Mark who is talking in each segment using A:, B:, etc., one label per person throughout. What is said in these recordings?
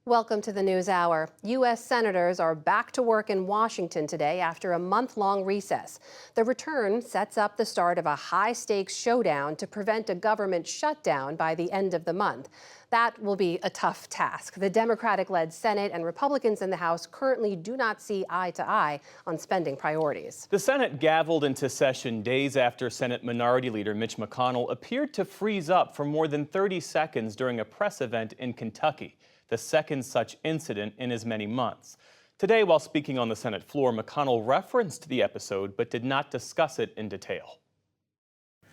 A: Welcome to the News Hour. U.S. senators are back to work in Washington today after a month-long recess. The return sets up the start of a high-stakes showdown to prevent a government shutdown by the end of the month. That will be a tough task. The Democratic-led Senate and Republicans in the House currently do not see eye to eye on spending priorities.
B: The Senate gavelled into session days after Senate Minority Leader Mitch McConnell appeared to freeze up for more than 30 seconds during a press event in Kentucky, the second such incident in as many months. Today, while speaking on the Senate floor, McConnell referenced the episode but did not discuss it in detail.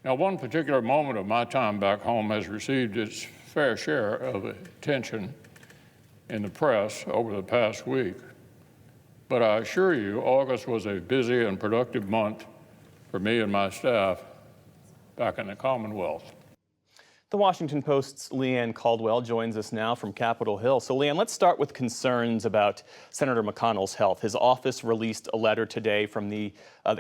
C: Now, one particular moment of my time back home has received its fair share of attention in the press over the past week. But I assure you, August was a busy and productive month for me and my staff back in the Commonwealth.
B: The Washington Post's Leanne Caldwell joins us now from Capitol Hill. So, Leanne, let's start with concerns about Senator McConnell's health. His office released a letter today from the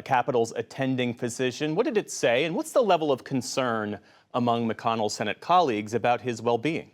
B: Capitol's attending physician. What did it say, and what's the level of concern among McConnell's Senate colleagues about his well-being?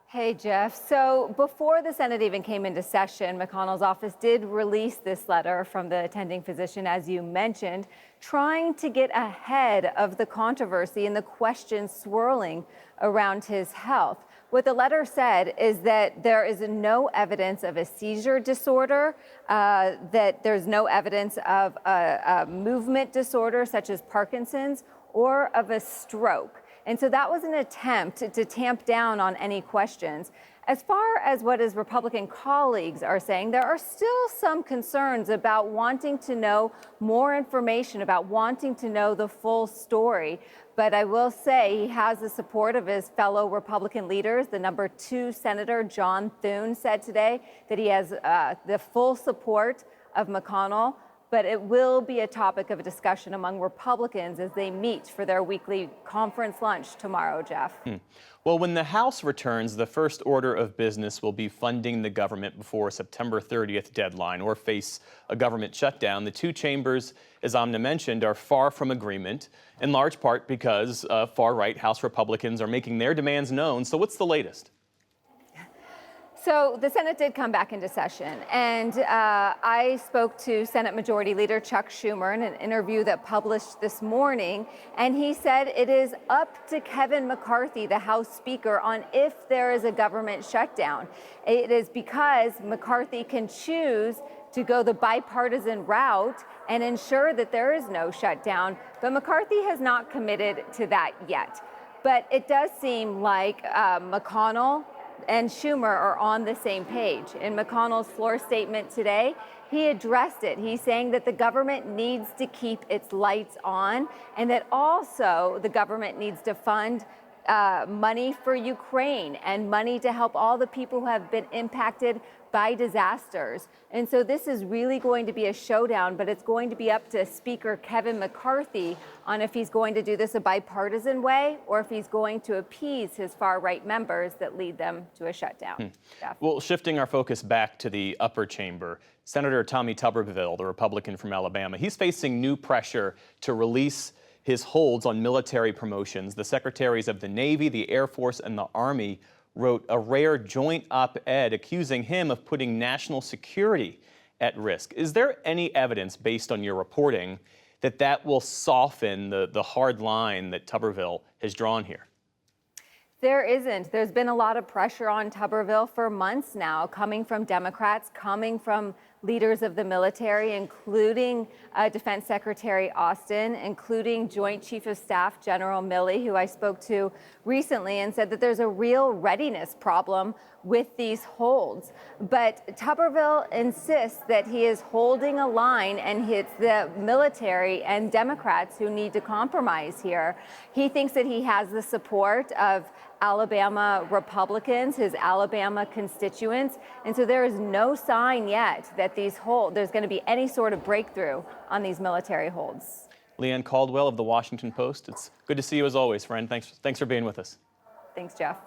D: Hey, Jeff. So before the Senate even came into session, McConnell's office did release this letter from the attending physician, as you mentioned, trying to get ahead of the controversy and the questions swirling around his health. What the letter said is that there is no evidence of a seizure disorder, that there's no evidence of a movement disorder such as Parkinson's or of a stroke. And so that was an attempt to tamp down on any questions. As far as what his Republican colleagues are saying, there are still some concerns about wanting to know more information, about wanting to know the full story. But I will say he has the support of his fellow Republican leaders. The number 2 Senator John Thune said today that he has the full support of McConnell. But it will be a topic of discussion among Republicans as they meet for their weekly conference lunch tomorrow, Jeff.
B: Well, when the House returns, the first order of business will be funding the government before a September 30th deadline or face a government shutdown. The two chambers, as Amna mentioned, are far from agreement, in large part because far-right House Republicans are making their demands known. So what's the latest?
D: So the Senate did come back into session, and I spoke to Senate Majority Leader Chuck Schumer in an interview that published this morning, and he said it is up to Kevin McCarthy, the House Speaker, on if there is a government shutdown. It is because McCarthy can choose to go the bipartisan route and ensure that there is no shutdown, but McCarthy has not committed to that yet. But it does seem like McConnell and Schumer are on the same page. In McConnell's floor statement today, he addressed it. He's saying that the government needs to keep its lights on and that also the government needs to fund money for Ukraine and money to help all the people who have been impacted by disasters. And so this is really going to be a showdown, but it's going to be up to Speaker Kevin McCarthy on if he's going to do this a bipartisan way or if he's going to appease his far-right members that lead them to a shutdown.
B: Well, shifting our focus back to the upper chamber, Senator Tommy Tuberville, the Republican from Alabama, he's facing new pressure to release his holds on military promotions. The secretaries of the Navy, the Air Force, and the Army wrote a rare joint op-ed accusing him of putting national security at risk. Is there any evidence, based on your reporting, that that will soften the hard line that Tuberville has drawn here?
D: There isn't. There's been a lot of pressure on Tuberville for months now, coming from Democrats, coming from leaders of the military, including Defense Secretary Austin, including Joint Chief of Staff General Milley, who I spoke to recently and said that there's a real readiness problem with these holds. But Tuberville insists that he is holding a line and it's the military and Democrats who need to compromise here. He thinks that he has the support of Alabama Republicans, his Alabama constituents, and so there is no sign yet that there's going to be any sort of breakthrough on these military holds.
B: Leanne Caldwell of the Washington Post, it's good to see you as always, friend. Thanks for being with us.
D: Thanks, Jeff.